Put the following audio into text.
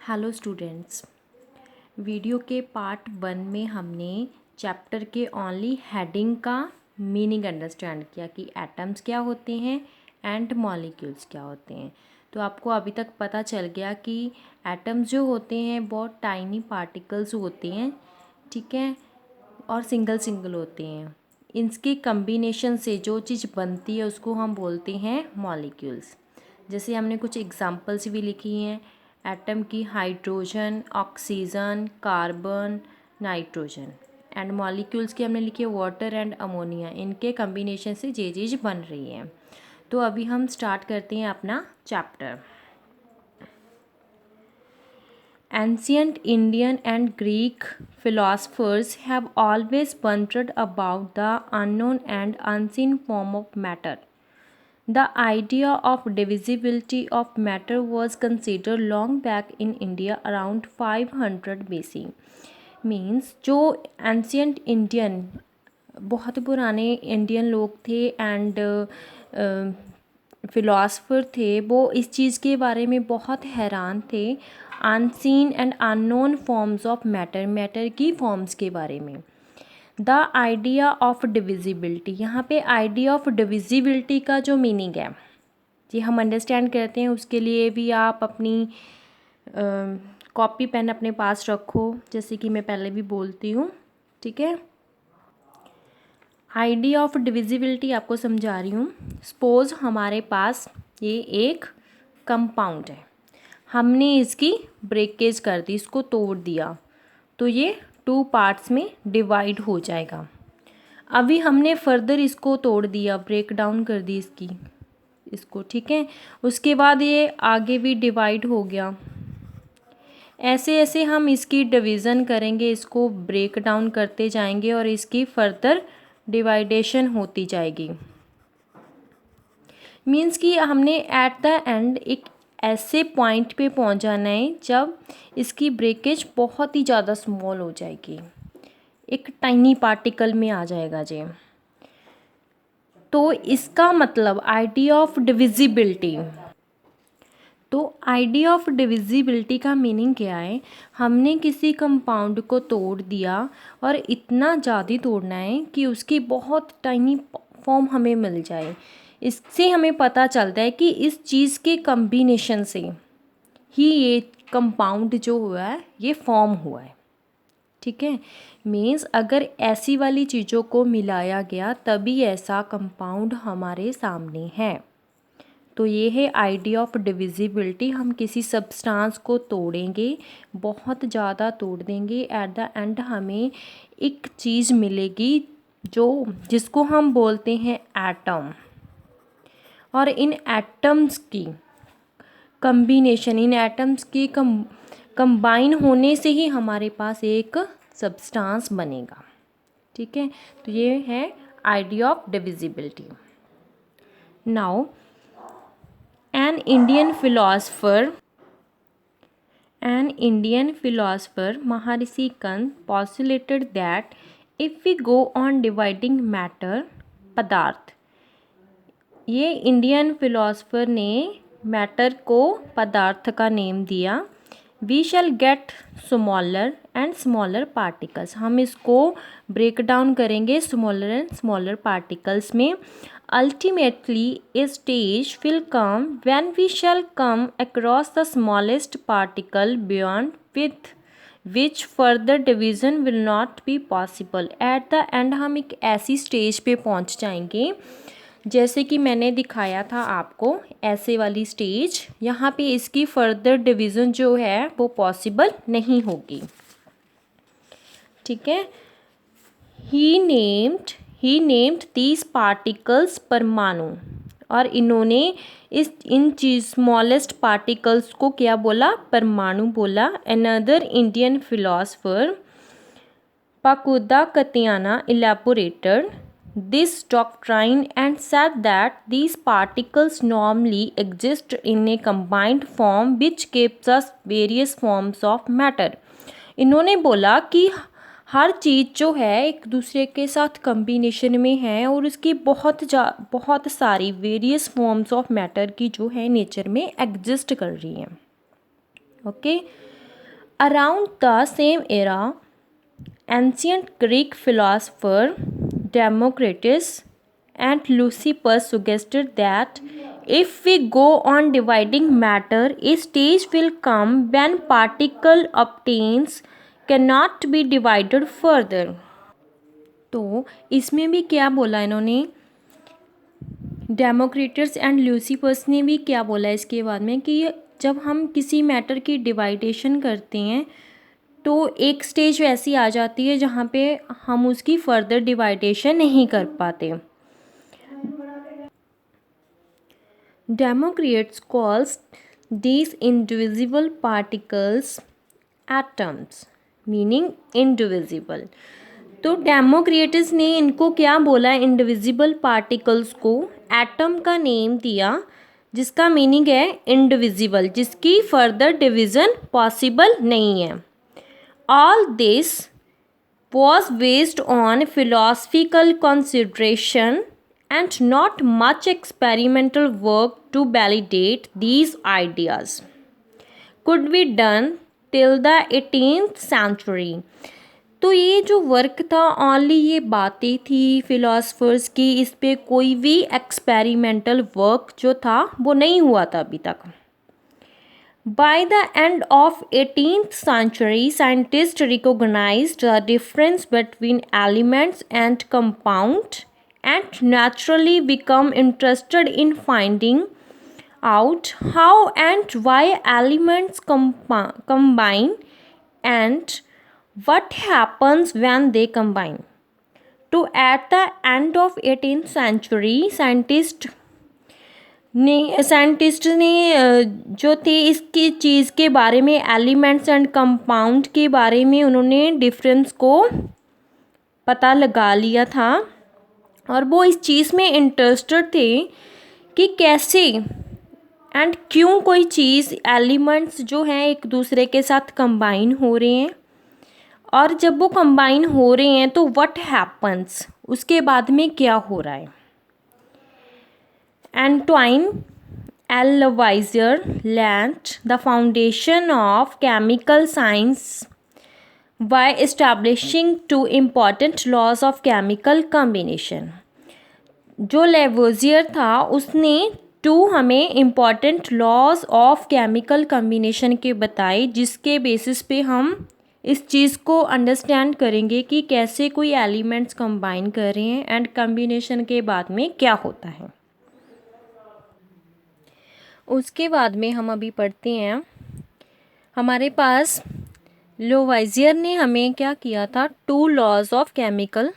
Hello students, video के part 1 में हमने चैप्टर के ओनली हेडिंग का मीनिंग अंडरस्टैंड किया कि एटम्स क्या होते हैं एंड मॉलिक्यूल्स क्या होते हैं। तो आपको अभी तक पता चल गया कि एटम्स जो होते हैं बहुत टाइनी पार्टिकल्स होते हैं, ठीक है, और सिंगल सिंगल होते हैं। इनके कम्बिनेशन से जो चीज़ बनती है उसको हम बोलते हैं मॉलिक्यूल्स। जैसे हमने कुछ एग्जांपल्स भी लिखी हैं एटम की, hydrogen, oxygen, carbon, nitrogen, and molecules की हमने लिखी है वाटर एंड अमोनिया। इनके कम्बिनेशन से ये चीज़ बन रही है। तो अभी हम स्टार्ट करते हैं अपना chapter. Ancient Indian and Greek philosophers have always wondered about the unknown and unseen form of matter. The idea of divisibility of matter was considered long back in India around 500 BC. Means जो ancient Indian, बहुत पुराने Indian लोग थे and philosopher थे, वो इस चीज़ के बारे में बहुत हैरान थे, unseen and unknown forms of matter, matter की फॉर्म्स के बारे में। द आइडिया ऑफ डिविजिबिलिटी, यहाँ पे आइडिया ऑफ डिविजिबिलिटी का जो मीनिंग है ये हम अंडरस्टैंड करते हैं। उसके लिए भी आप अपनी कॉपी पेन अपने पास रखो, जैसे कि मैं पहले भी बोलती हूँ, ठीक है। आइडिया ऑफ डिविजिबिलिटी आपको समझा रही हूँ। सपोज हमारे पास ये एक कंपाउंड है, हमने इसकी ब्रेकेज कर दी, इसको तोड़ दिया, तो ये 2 पार्ट्स में डिवाइड हो जाएगा। अभी हमने फर्दर इसको तोड़ दिया, ब्रेक डाउन कर दी इसको, ठीक है। उसके बाद ये आगे भी डिवाइड हो गया। ऐसे ऐसे हम इसकी डिवीज़न करेंगे, इसको ब्रेक डाउन करते जाएंगे और इसकी फर्दर डिवाइडेशन होती जाएगी। मीन्स कि हमने एट द एंड एक ऐसे पॉइंट पे पहुंच जाना है जब इसकी ब्रेकेज बहुत ही ज़्यादा स्मॉल हो जाएगी, एक टाइनी पार्टिकल में आ जाएगा जी। तो इसका मतलब आइडिया ऑफ डिविजिबिलिटी, तो आइडिया ऑफ डिविजिबिलिटी का मीनिंग क्या है? हमने किसी कंपाउंड को तोड़ दिया और इतना ज़्यादा तोड़ना है कि उसकी बहुत टाइनी फॉर्म हमें मिल जाए। इससे हमें पता चलता है कि इस चीज़ के कम्बिनेशन से ही ये कंपाउंड जो हुआ है ये फॉर्म हुआ है, ठीक है। मीन्स अगर ऐसी वाली चीज़ों को मिलाया गया तभी ऐसा कंपाउंड हमारे सामने है। तो ये है आइडिया ऑफ डिविजिबिलिटी। हम किसी सब्सटेंस को तोड़ेंगे, बहुत ज़्यादा तोड़ देंगे, एट द एंड हमें एक चीज़ मिलेगी जिसको हम बोलते हैं एटम। और इन एटम्स की कम्बिनेशन, इन एटम्स की कंबाइन होने से ही हमारे पास एक सब्सटेंस बनेगा, ठीक है। तो ये है idea of divisibility. Now An Indian philosopher Maharishi Kant postulated that if we go on dividing matter, पदार्थ, ये इंडियन फिलोसफर ने मैटर को पदार्थ का नेम दिया। We shall get smaller and smaller particles, हम इसको ब्रेक डाउन करेंगे स्मॉलर एंड स्मॉलर पार्टिकल्स में। Ultimately, a stage will come when we shall come across the smallest particle beyond with which further division will not be possible. At the end हम एक ऐसी stage पे पहुंच जाएंगे जैसे कि मैंने दिखाया था आपको, ऐसे वाली स्टेज, यहाँ पे इसकी फर्दर डिवीज़न जो है वो पॉसिबल नहीं होगी, ठीक है। ही नेम्ड दीज पार्टिकल्स परमाणु, और इन्होंने इन स्मॉलेस्ट पार्टिकल्स को क्या बोला? परमाणु बोला। Another Indian philosopher Pakudha Katyayana elaborated this doctrine and said that these particles normally exist in a combined form which gives us various forms of matter. इन्होंने बोला कि हर चीज़ जो है एक दूसरे के साथ कम्बिनेशन में है और उसकी बहुत सारी वेरियस फॉर्म्स ऑफ मैटर की जो है नेचर में एग्जिस्ट कर रही हैं, okay. Around the same era, ancient Greek philosopher Democritus and Leucippus suggested that if we go on dividing matter, a stage will come when particle obtains cannot be divided further. तो इसमें भी क्या बोला इन्होंने, Democritus and ल्यूसिफस ने भी क्या बोला इसके बाद में कि जब हम किसी मैटर की डिवाइडेशन करते हैं तो एक स्टेज ऐसी आ जाती है जहाँ पे हम उसकी फर्दर डिवाइडेशन नहीं कर पाते. Democritus calls these indivisible particles atoms, meaning indivisible. तो डेमोक्रिटस ने इनको क्या बोला, इंडिविजिबल पार्टिकल्स को एटम का नेम दिया जिसका मीनिंग है इंडिविजिबल, जिसकी फर्दर डिवीज़न पॉसिबल नहीं है. All this was based on philosophical consideration and not much experimental work to validate these ideas could be done till the 18th century. तो ये जो वर्क था ओनली ये बातें थी फिलोसफर्स की, इस पे कोई भी एक्सपेरिमेंटल वर्क जो था वो नहीं हुआ था अभी तक. By the end of 18th century, scientists recognized the difference between elements and compound and naturally become interested in finding out how and why elements combine and what happens when they combine. So at the end of 18th century, scientist ने जो थे इसकी चीज़ के बारे में, elements and compound के बारे में उन्होंने डिफरेंस को पता लगा लिया था और वो इस चीज़ में इंटरेस्टेड थे कि कैसे एंड क्यों कोई चीज़, एलिमेंट्स जो हैं एक दूसरे के साथ कंबाइन हो रहे हैं और जब वो कंबाइन हो रहे हैं तो व्हाट हैपन्स, उसके बाद में क्या हो रहा है. Antoine L. Lavoisier laid the foundation of chemical science by establishing two important laws of chemical combination. जो लेवोजियर था उसने हमें important laws of chemical combination के बताए, जिसके बेसिस पे हम इस चीज़ को अंडरस्टैंड करेंगे कि कैसे कोई एलिमेंट्स कंबाइन कर रहे हैं एंड कम्बिनेशन के बाद में क्या होता है. उसके बाद में हम अभी पढ़ते हैं, हमारे पास लोवाइजियर ने हमें क्या किया था, टू लॉज ऑफ केमिकल